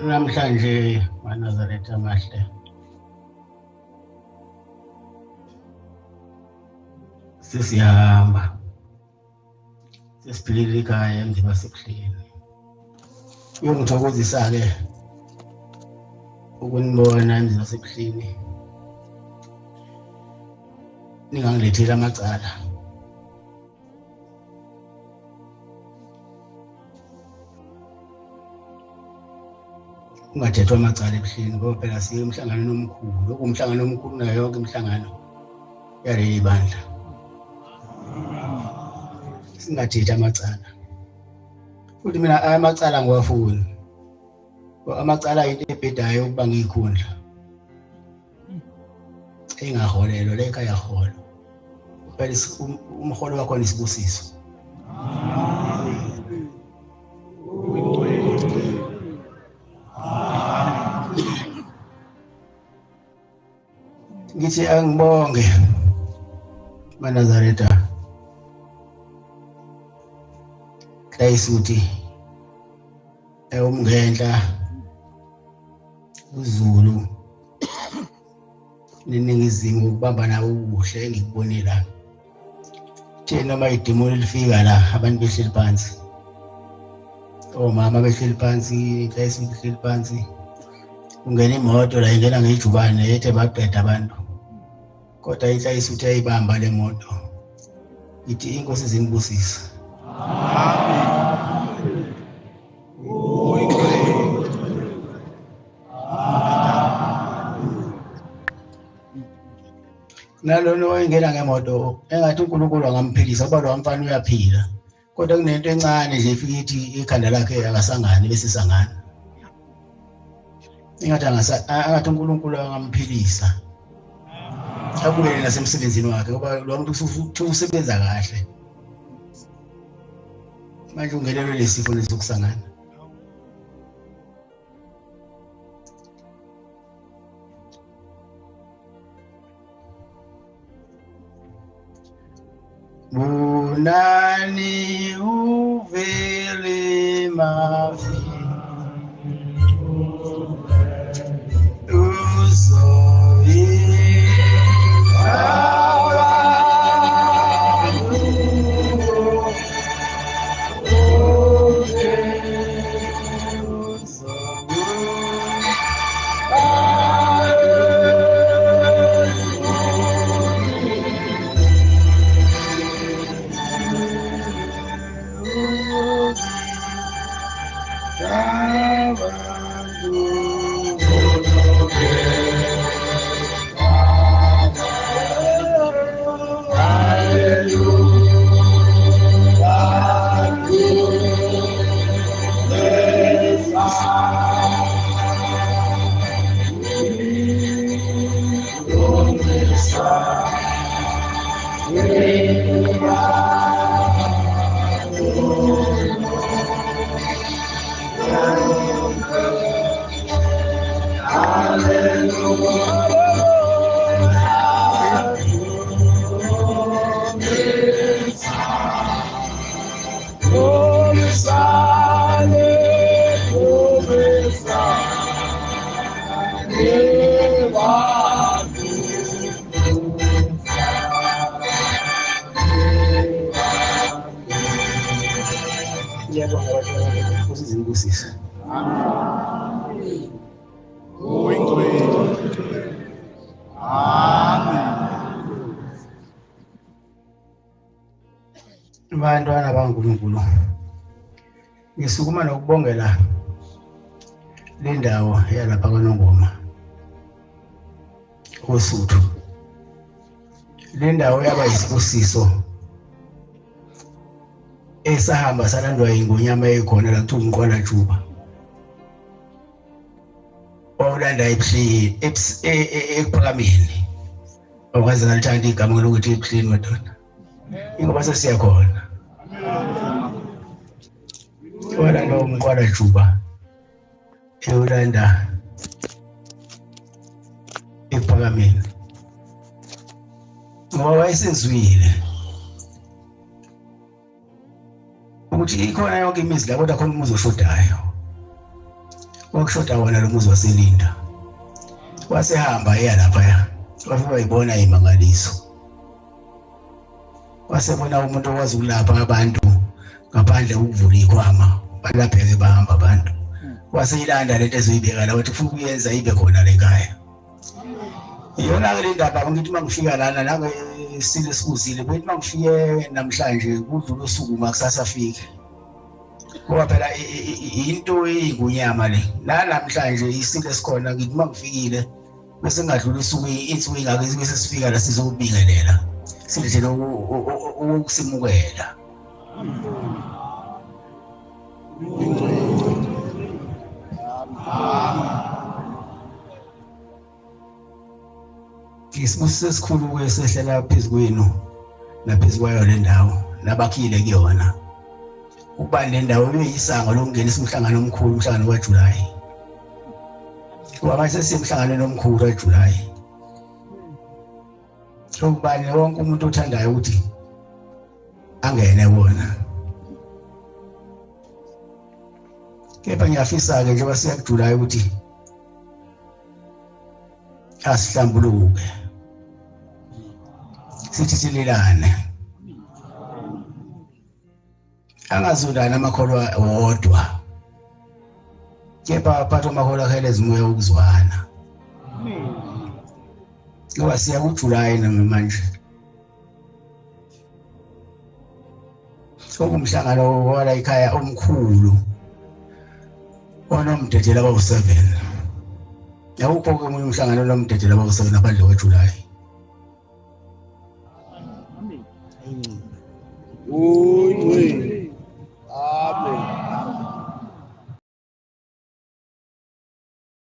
Namhlanje maNazaretha amahle sesiyahamba sesiphilile ekhaya emzimba sekuhleni uyongithokozisa ke ukunibona emzimba sekuhleni ningangilethela amacala ungathethwa amacala ebuhleni ngoba phela siye emhlangano omkhulu okumhlangano omkhulu nayo yonke imihlangano yaleli bandla singathethi amacala futhi mina amacala ngiwafuni amacala into ebhedayo ukuba ngiyikhundla engaholelwa le ekhaya yahola phela umholo wakho nisibusiso ngithi angibonge maNazaretha Klayisuthi umngenhla uZulu neningizimu ukubamba nawo ubuhle engikubone la thina noma idemoni lifika la abantu behleli phansi omama behleli phansi Klayisuthi behleli phansi ungena imoto la ingena ngejubane ethe baqeda abantu kodwa iNklayisuthi ayibamba le moto ithi inkosi izinibusisa nalona wayengena ngemoto engathi uNkulunkulu angamphilisa ngoba lo mfana uyaphila kodwa kunento encane nje ifika ithi ikhanda lakhe akasangani bese sangana engathi uNkulunkulu angamphilisa abuyele nasemsebenzini wakhe ngoba lo muntu usebenza kahle manje ungenelwe lesifo lesokusangana Bunani uvele mafi Bantwana bakaNkulunkulu ngisukuma nokubongela le ndawo yalapha kwaNongoma koSuthu le ndawo yaba isibusiso esahamba salandwa ingonyama ekhona la kuthiwa umqwala juba owulanda ebuhleni ekuphakameni okwazi ngalithanda igama lokuthi ebuhleni madoda ingoba sesiyakhona walanda umqwala juba ewulanda ekuphakameni ngoba wayesezwile ukuthi ikhona yonke imizi la kodwa khona umuzi oshodayo kwakushoda wona lo muzi waselinda wasehamba eya laphaya wafika wayibona imangaliso wasebona umuntu okwazi ukulapha abantu ngaphandle ukuvula ikhwama balapheke bahamba abantu waseyilanda lento ezoyibeka la wathi ufuna ukuyenza ibe khona le ekhaya iyona-ke le ndaba ngithi uma ngifika lana nange sile sikuzile bethi uma ngifike namhlanje kudlula usuku makusasa afike ngoba phela into eyigunyama le namhlanje isile sikhona ngithi uma ngifikile bese ngadlula usuku insuku ingake bese sifika la sizokubingelela silethele ukusimukela Isibusiso esikhulu esehlela phezu kwenu naphezu kwayo le ndawo nabakhile kuyona ukuba le ndawo iyisango lokungenisa umhlangano omkhulu umhlangano kaJulayi ngoba manje sesimhlangano omkhulu kaJulayi ukubani wonke umuntu othandayo ukuthi angene wona kepha ngiyafisa-ke njengoba siya kuJulayi ukuthi asihlambuluke sithi sililane angazundani amakholwa wodwa kepha aphathe amakholwa akhele ezimoya ukuzwana ngoba siya kuJulayi namanje okumhlangano wala ekhaya omkhulu onomdedela abawu-7 yakukho-ke omunye umhlangano onomdedela abawu-7 ngaphandle kwaJulayi